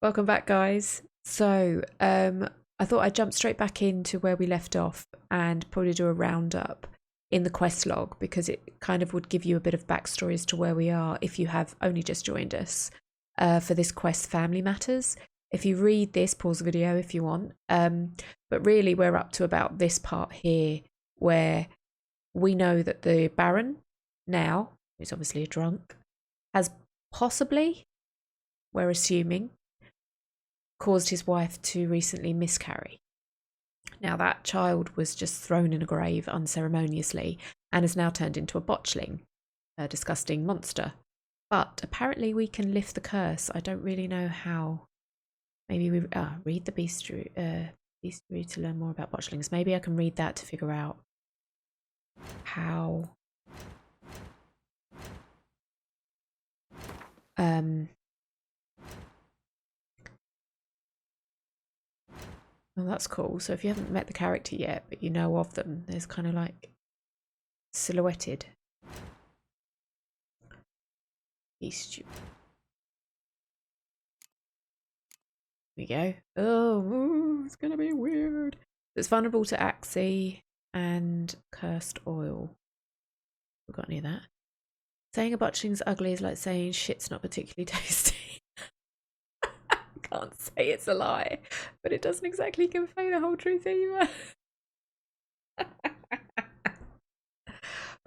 Welcome back, guys. I thought I'd jump straight back into where we left off and probably do a roundup in the quest log because it kind of would give you a bit of backstory as to where we are if you have only just joined us for this quest, Family Matters. If you read this, pause the video if you want. But really, we're up to about this part here where we know that the Baron, now, who's obviously a drunk, has possibly, we're assuming, caused his wife to recently miscarry. Now that child was just thrown in a grave unceremoniously and has now turned into a botchling, a disgusting monster. But apparently we can lift the curse. I don't really know how. Maybe we read the bestiary to learn more about botchlings. Maybe I can read that to figure out how well, that's cool. So if you haven't met the character yet, but you know of them, there's kind of like silhouetted. Here we go. Oh, it's gonna be weird. It's vulnerable to Axie and cursed oil. We got any of that? Saying a botchling's ugly is like saying shit's not particularly tasty. Can't say it's a lie, but it doesn't exactly convey the whole truth either.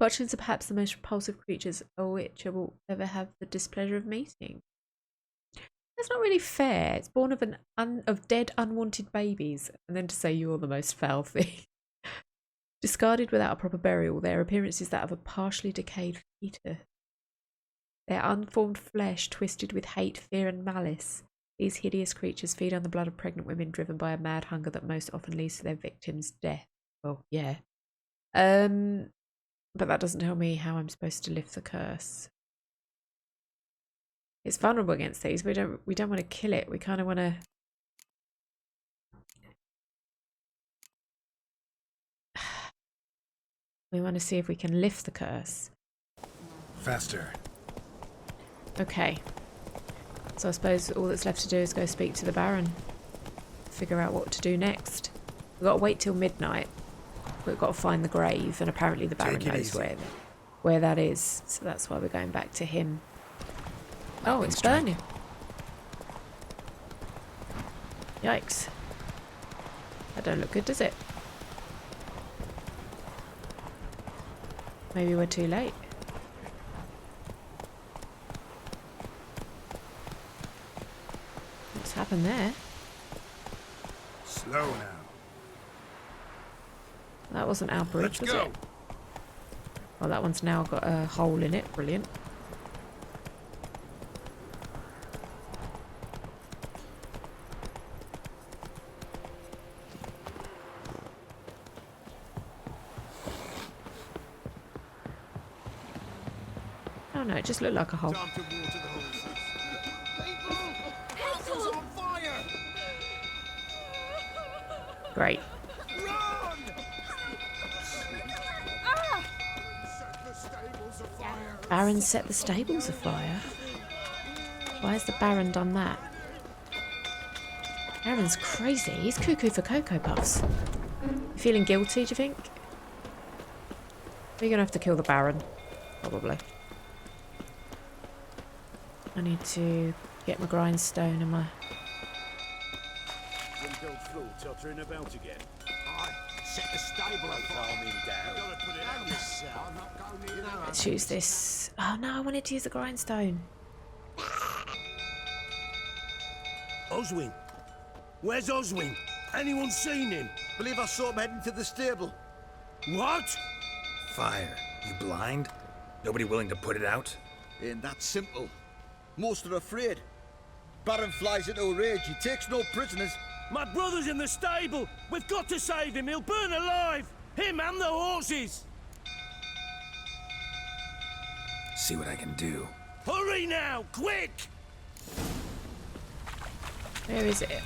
Botchlings are perhaps the most repulsive creatures a witcher will ever have the displeasure of meeting. That's not really fair. It's born of dead, unwanted babies, and then to say you're the most foul thing. Discarded without a proper burial, their appearance is that of a partially decayed fetus. Their unformed flesh twisted with hate, fear, and malice. These hideous creatures feed on the blood of pregnant women driven by a mad hunger that most often leads to their victims' death. Well, yeah. But that doesn't tell me how I'm supposed to lift the curse. It's vulnerable against these. We don't want to kill it. We kind of want to see if we can lift the curse. Faster. Okay. So I suppose all that's left to do is go speak to the Baron. Figure out what to do next. We've got to wait till midnight. We've got to find the grave, and apparently the Baron knows where that is. So that's why we're going back to him. Oh, it's burning. Yikes. That don't look good, does it? Maybe we're too late. What's happened there? Slow now. That wasn't our bridge, was it? Well, that one's now got a hole in it. Brilliant. Oh no, it just looked like a hole. Great. Baron set the stables afire. Why has the Baron done that? Baron's crazy. He's cuckoo for Cocoa Puffs. You feeling guilty, do you think? We're gonna have to kill the Baron. Probably. I need to get my grindstone and my... About again. Set the stable down. Let's use this. Oh no, I wanted to use the grindstone. Oswin? Where's Oswin? Anyone seen him? Believe I saw him heading to the stable. What? Fire. You blind? Nobody willing to put it out? Ain't that simple. Most are afraid. Baron flies into a rage. He takes no prisoners. My brother's in the stable. We've got to save him. He'll burn alive. Him and the horses. See what I can do. Hurry now, quick! Where is it?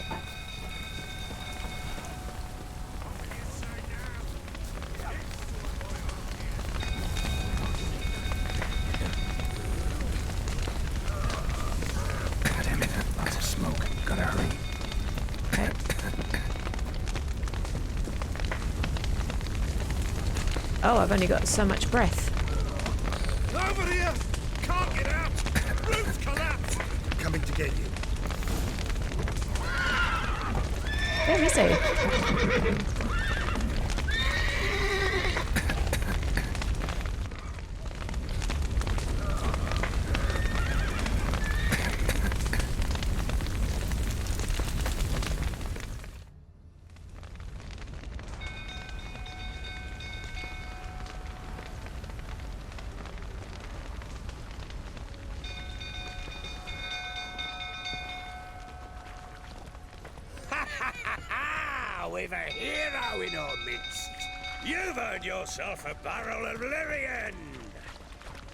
God damn it, lots of smoke. Gotta hurry. Okay. Oh, I've only got so much breath. Over here! Can't get out! Roof collapsed! Coming to get you. Where is he? We've a hero in our midst. You've earned yourself a barrel of Lyrian.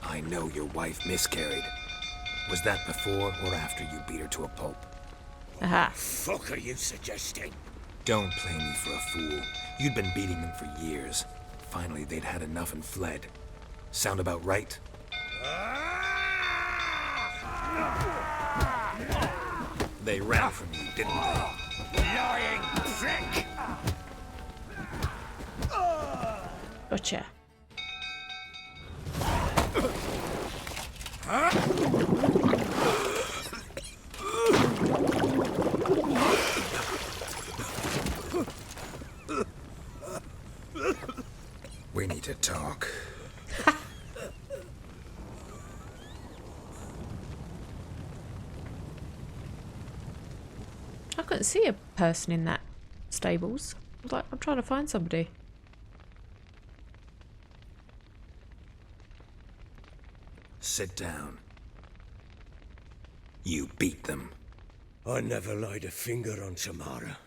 I know your wife miscarried. Was that before or after you beat her to a pulp? Aha. Fuck are you suggesting? Don't play me for a fool. You'd been beating them for years. Finally, they'd had enough and fled. Sound about right? They ran from you, didn't they? Lying prick! Gotcha. We need to talk. I couldn't see a person in that stables. I was like, I'm trying to find somebody. Sit down. You beat them. I never laid a finger on Tamara.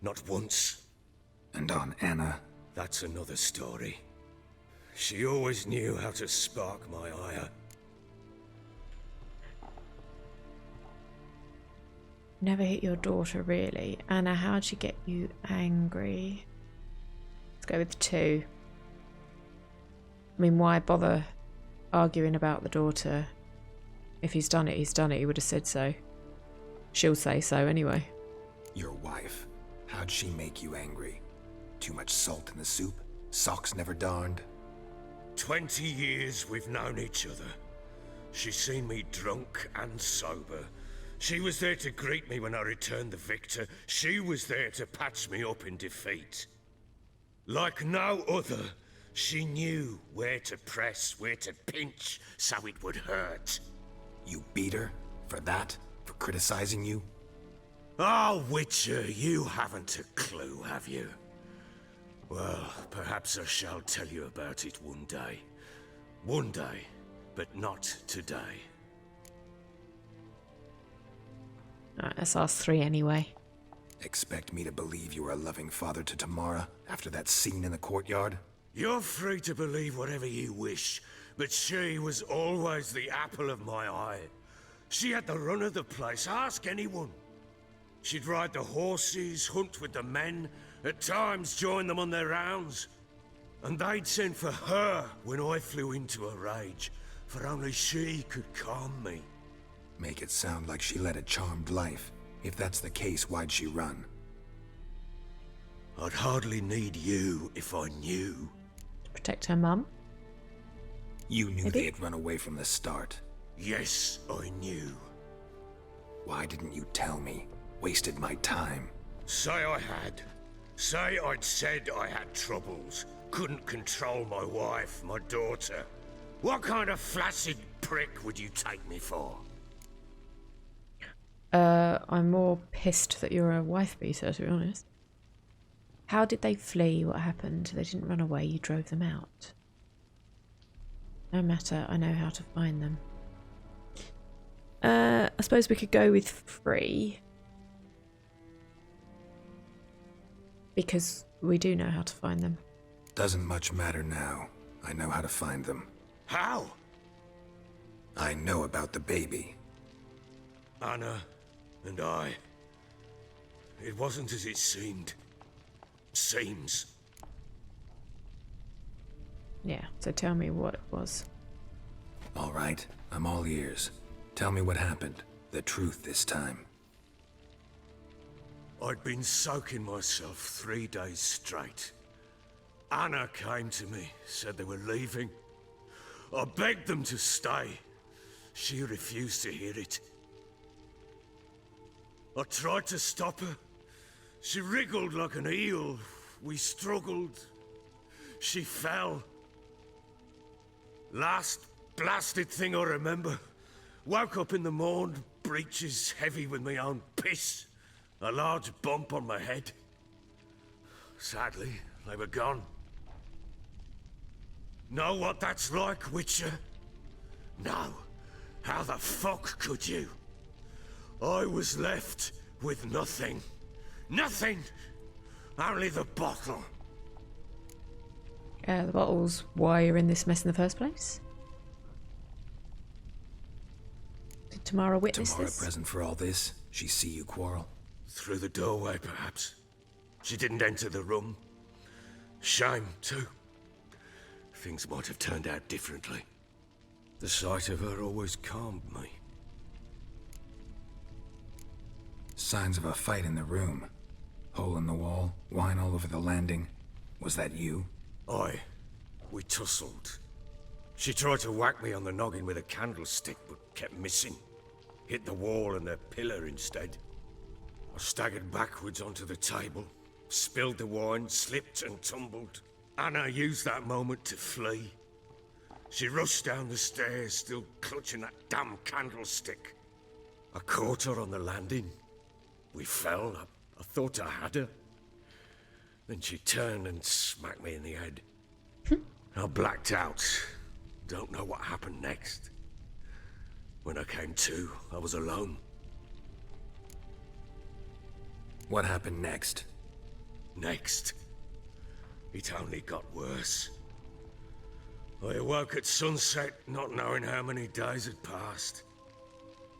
Not once. And on Anna. That's another story. She always knew how to spark my ire. Never hit your daughter, really. Anna, how'd she get you angry? Let's go with 2. I mean, why bother arguing about the daughter? If he's done it, he's done it. He would have said so. She'll say so anyway. Your wife. How'd she make you angry? Too much salt in the soup? Socks never darned? 20 years we've known each other. She's seen me drunk and sober. She was there to greet me when I returned the victor. She was there to patch me up in defeat. Like no other, she knew where to press, where to pinch, so it would hurt. You beat her? For that? For criticizing you? Oh, Witcher, you haven't a clue, have you? Well, perhaps I shall tell you about it one day. One day, but not today. Alright, let's ask 3 anyway. Expect me to believe you were a loving father to Tamara after that scene in the courtyard? You're free to believe whatever you wish, but she was always the apple of my eye. She had the run of the place, ask anyone. She'd ride the horses, hunt with the men, at times join them on their rounds. And they'd send for her when I flew into a rage, for only she could calm me. Make it sound like she led a charmed life. If that's the case, why'd she run? I'd hardly need you if I knew. To protect her mum? You knew Maybe? they had run away from the start. Yes, I knew. Why didn't you tell me? Wasted my time. Say I had. Say I'd said I had troubles. Couldn't control my wife, my daughter. What kind of flaccid prick would you take me for? I'm more pissed that you're a wife beater, to be honest. How did they flee? What happened? They didn't run away, you drove them out. No matter, I know how to find them. I suppose we could go with 3. Because we do know how to find them. Doesn't much matter now. I know how to find them. How? I know about the baby. Anna and I. It wasn't as it seemed. Seems. Yeah, so tell me what it was. All right, I'm all ears. Tell me what happened. The truth this time. I'd been soaking myself 3 days straight. Anna came to me, said they were leaving. I begged them to stay. She refused to hear it. I tried to stop her. She wriggled like an eel. We struggled. She fell. Last blasted thing I remember. Woke up in the morn, breeches heavy with my own piss. A large bump on my head. Sadly, they were gone. Know what that's like, Witcher? No. How the fuck could you? I was left with nothing. Nothing! Only the bottle. The bottle's why you're in this mess in the first place? Did Tamara witness Tamara this? present for all this? She see you quarrel? Through the doorway, perhaps. She didn't enter the room. Shame, too. Things might have turned out differently. The sight of her always calmed me. Signs of a fight in the room. Hole in the wall, wine all over the landing. Was that you? Aye. We tussled. She tried to whack me on the noggin with a candlestick, but kept missing. Hit the wall and the pillar instead. I staggered backwards onto the table, spilled the wine, slipped and tumbled. Anna used that moment to flee. She rushed down the stairs, still clutching that damn candlestick. I caught her on the landing. We fell. I thought I had her. Then she turned and smacked me in the head. I blacked out. Don't know what happened next. When I came to, I was alone. What happened next? Next, it only got worse. I awoke at sunset, not knowing how many days had passed.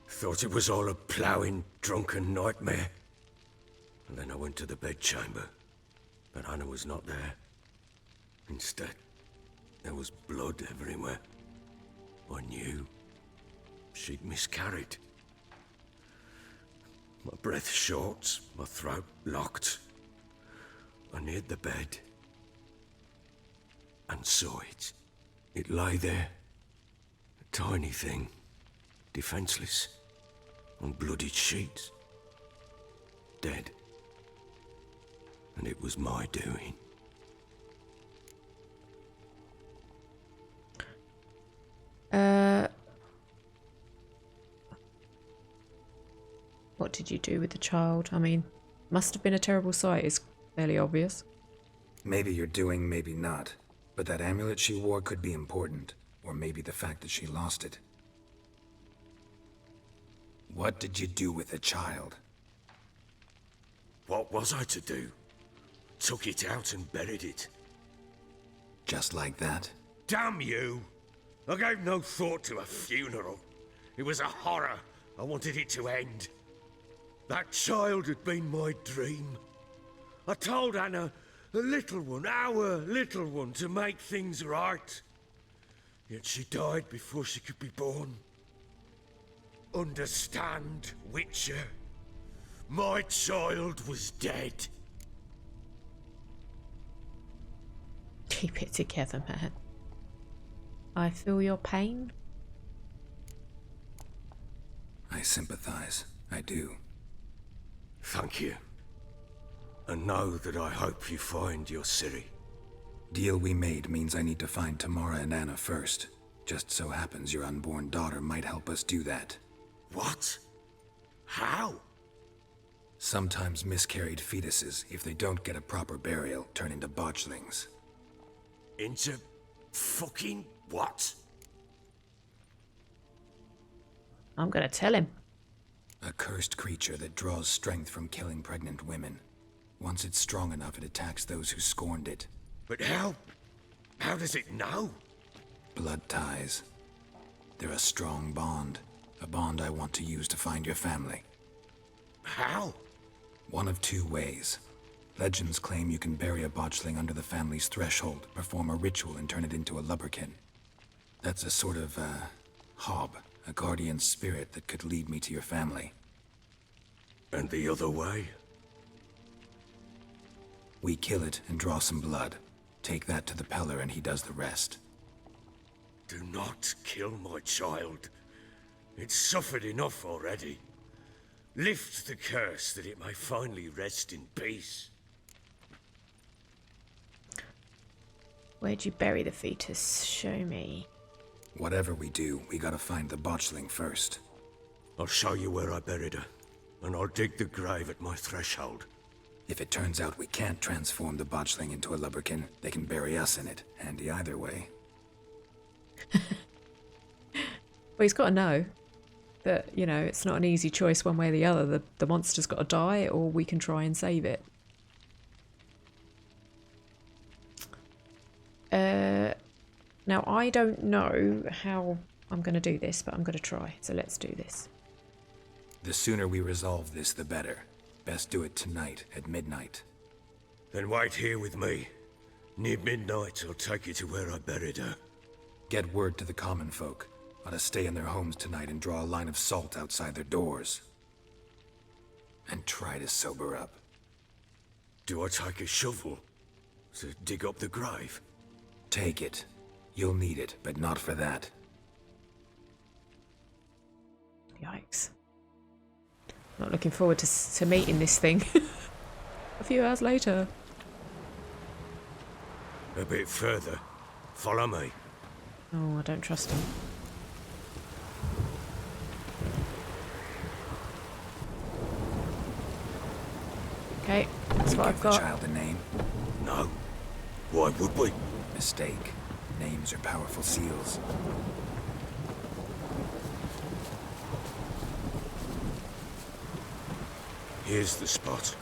Thought it was all a ploughing, drunken nightmare. And then I went to the bedchamber, but Anna was not there. Instead, there was blood everywhere. I knew she'd miscarried. My breath short, my throat locked. I neared the bed and saw it. It lay there, a tiny thing, defenseless, on bloodied sheets, dead. And it was my doing. What did you do with the child? I mean, must have been a terrible sight, it's fairly obvious. Maybe you're doing, maybe not. But that amulet she wore could be important. Or maybe the fact that she lost it. What did you do with the child? What was I to do? Took it out and buried it. Just like that? Damn you! I gave no thought to a funeral. It was a horror. I wanted it to end. That child had been my dream. I told Anna, the little one, our little one, to make things right. Yet she died before she could be born. Understand, Witcher? My child was dead. Keep it together, man. I feel your pain. I sympathize. I do. Thank you. And know that I hope you find your Ciri. Deal we made means I need to find Tamara and Anna first. Just so happens your unborn daughter might help us do that. What? How? Sometimes miscarried fetuses, if they don't get a proper burial, turn into botchlings. Into fucking what? I'm gonna tell him. A cursed creature that draws strength from killing pregnant women. Once it's strong enough, it attacks those who scorned it. But how? How does it know? Blood ties. They're a strong bond. A bond I want to use to find your family. How? One of two ways. Legends claim you can bury a botchling under the family's threshold, perform a ritual, and turn it into a lubberkin. That's a sort of, hob, a guardian spirit that could lead me to your family. And the other way? We kill it and draw some blood. Take that to the Peller and he does the rest. Do not kill my child. It's suffered enough already. Lift the curse that it may finally rest in peace. Where'd you bury the fetus? Show me. Whatever we do, we gotta find the Botchling first. I'll show you where I buried her, and I'll dig the grave at my threshold. If it turns out we can't transform the Botchling into a lubberkin, they can bury us in it. Handy either way. Well, he's got to know that, you know, it's not an easy choice one way or the other. The monster's got to die, or we can try and save it. Now, I don't know how I'm going to do this, but I'm going to try. So let's do this. The sooner we resolve this, the better. Best do it tonight, at midnight. Then wait here with me. Near midnight, I'll take you to where I buried her. Get word to the common folk. Ought to stay in their homes tonight and draw a line of salt outside their doors. And try to sober up. Do I take a shovel to dig up the grave? Take it. You'll need it, but not for that. Yikes. Not looking forward to meeting this thing. A few hours later. A bit further. Follow me. Oh, I don't trust him. Okay, that's what I've Give the got. child a name. No. Why would we? Mistake. Names are powerful seals. Here's the spot.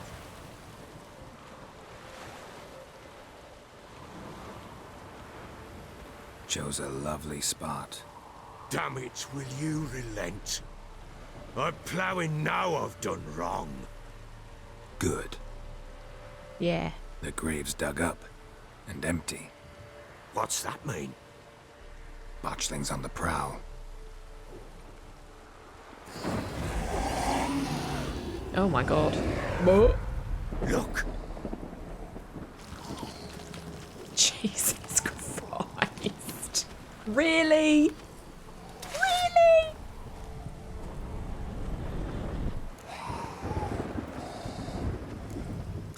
Chose a lovely spot. Damn it, will you relent? I'm ploughing now I've done wrong. Good. Yeah. The grave's dug up. And empty. What's that mean? Botchling's on the prowl. Oh my god. What? Look! Jesus Christ. Really? Really?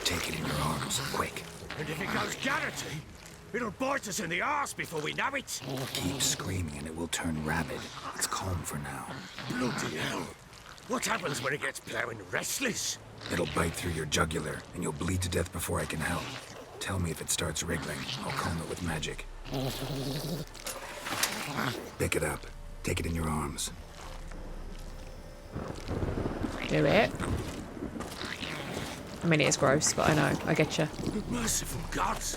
Take it in your arms, quick. And if it goes Garrity, it'll bite us in the arse before we know it. Keep screaming and it will turn rabid. It's calm for now. Bloody hell. What happens when it gets ploughing restless? It'll bite through your jugular, and you'll bleed to death before I can help. Tell me if it starts wriggling. I'll calm it with magic. Pick it up. Take it in your arms. Do it. I mean, it is gross, but I know. I get you. Merciful gods.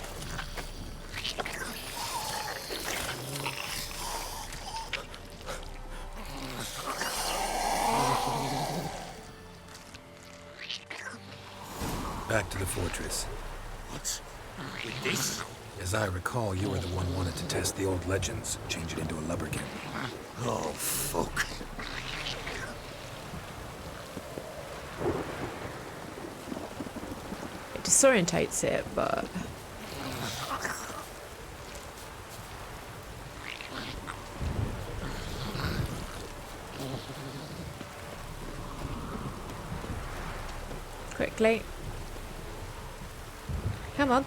Back to the fortress. What? With this? As I recall, you were the one wanted to test the old legends, change it into a lubberkin. Oh, fuck. It disorientates it, but... Quickly. Come on.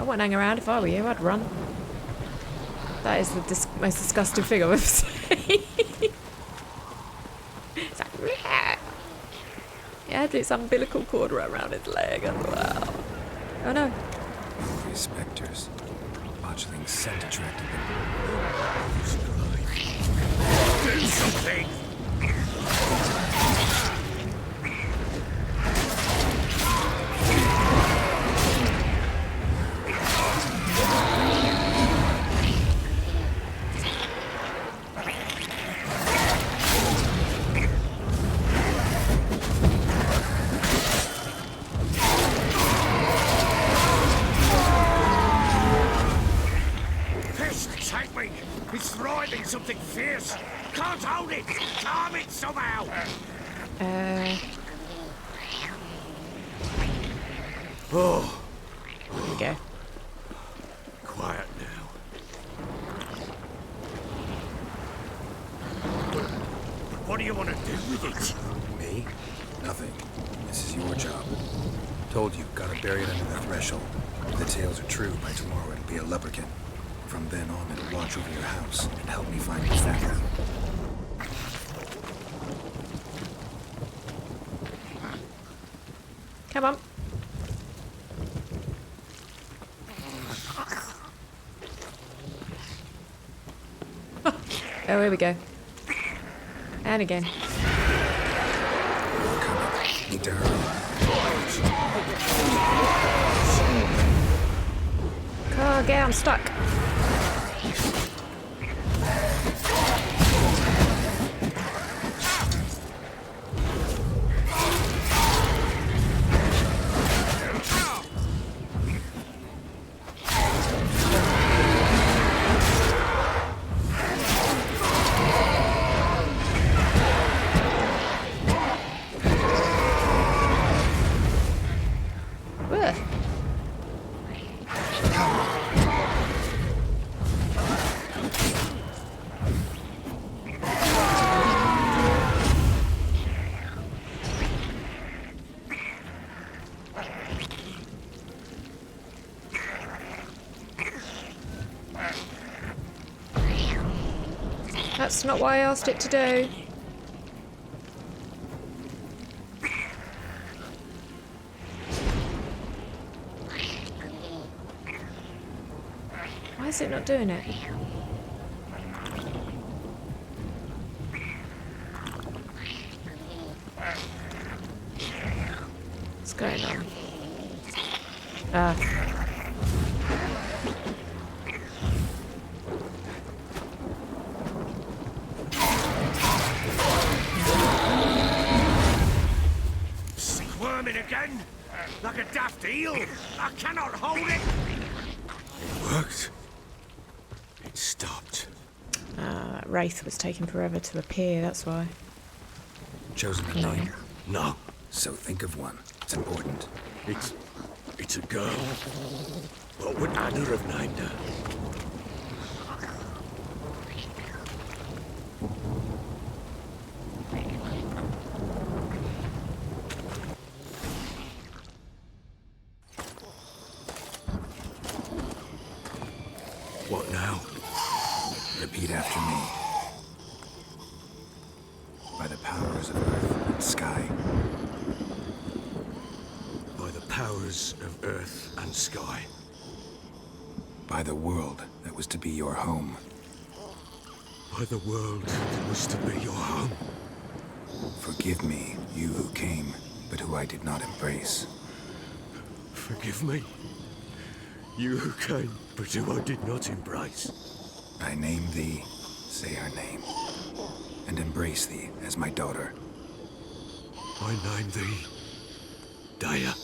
I wouldn't hang around if I were you. I'd run. That is the most disgusting thing I've ever seen. It's like, yeah, had its umbilical cord wrapped around its leg. Wow. Oh no. Hungry specters. Botchling's scent attracted them. Do something! It's thriving something fierce. Can't hold it. Calm it somehow. Uh, Oh, we go. Quiet now. What do you want to do with it? Me? Nothing. This is your job. Told you, gotta bury it under the threshold. If the tales are true, by tomorrow it'll be a lubberkin. From then on, it'll watch over your house and help me find your family. Come on. Oh, here we go. And again. Need to hurry. Oh, get out, I'm stuck. Ugh. That's not what I asked it to do. Why is it not doing it? What's going on? Ah. Squirming again? Like a daft eel? I cannot hold it! It worked. It stopped. Ah, that wraith was taking forever to appear, that's why. Chosen a name? No, So think of one. It's important. it's a girl. What would Anna have named her? What now? Repeat after me. By the powers of earth and sky. By the powers of earth and sky. By the world that was to be your home. By the world that was to be your home. Forgive me, you who came, but who I did not embrace. Forgive me. You who came, but who I did not embrace. I name thee, say her name, and embrace thee as my daughter. I name thee Daya,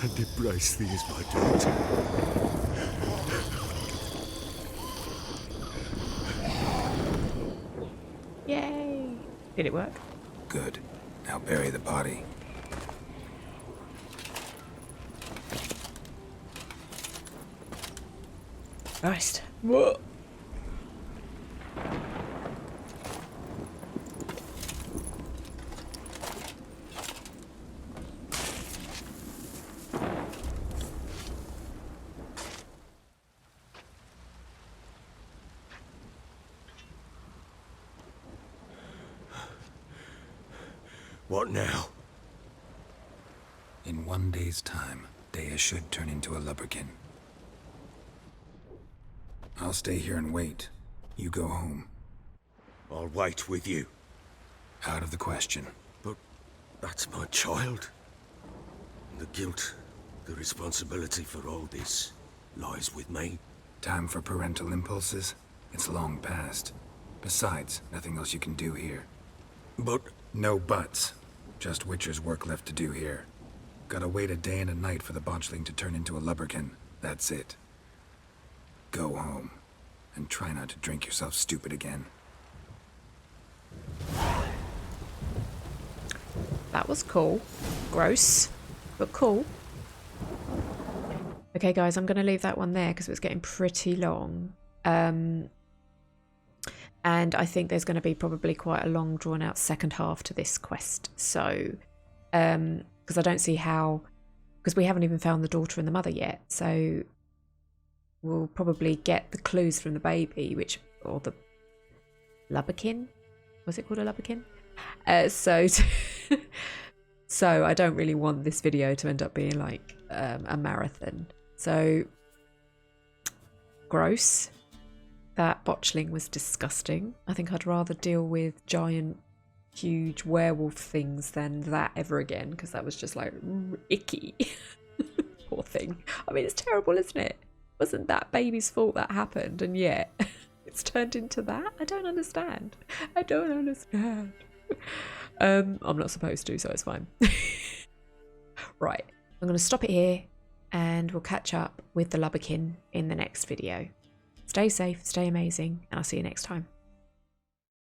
and embrace thee as my daughter. Yay! Did it work? Good. Now bury the body. Christ. Whoa. What now? In 1 day's time, Dea should turn into a lubberkin. I'll stay here and wait. You go home. I'll wait with you. Out of the question. But that's my child. And the guilt, the responsibility for all this lies with me. Time for parental impulses? It's long past. Besides, nothing else you can do here. But No buts. Just Witcher's work left to do here. Gotta wait a day and a night for the Botchling to turn into a lubberkin. That's it. Go home. And try not to drink yourself stupid again. That was cool. Gross, but cool. Okay, guys, I'm going to leave that one there because it was getting pretty long. And I think there's going to be probably quite a long, drawn-out second half to this quest. So, because I don't see how... Because we haven't even found the daughter and the mother yet. So, we'll probably get the clues from the baby, or the lubberkin? Was it called a lubberkin? So I don't really want this video to end up being like a marathon. So, gross. That botchling was disgusting. I think I'd rather deal with giant, huge werewolf things than that ever again, because that was just like icky. Poor thing. I mean, it's terrible, isn't it? Wasn't that baby's fault that happened, and yet it's turned into that? I don't understand. I don't understand. I'm not supposed to, so it's fine. Right, I'm going to stop it here, and we'll catch up with the lubberkin in the next video. Stay safe, stay amazing, and I'll see you next time.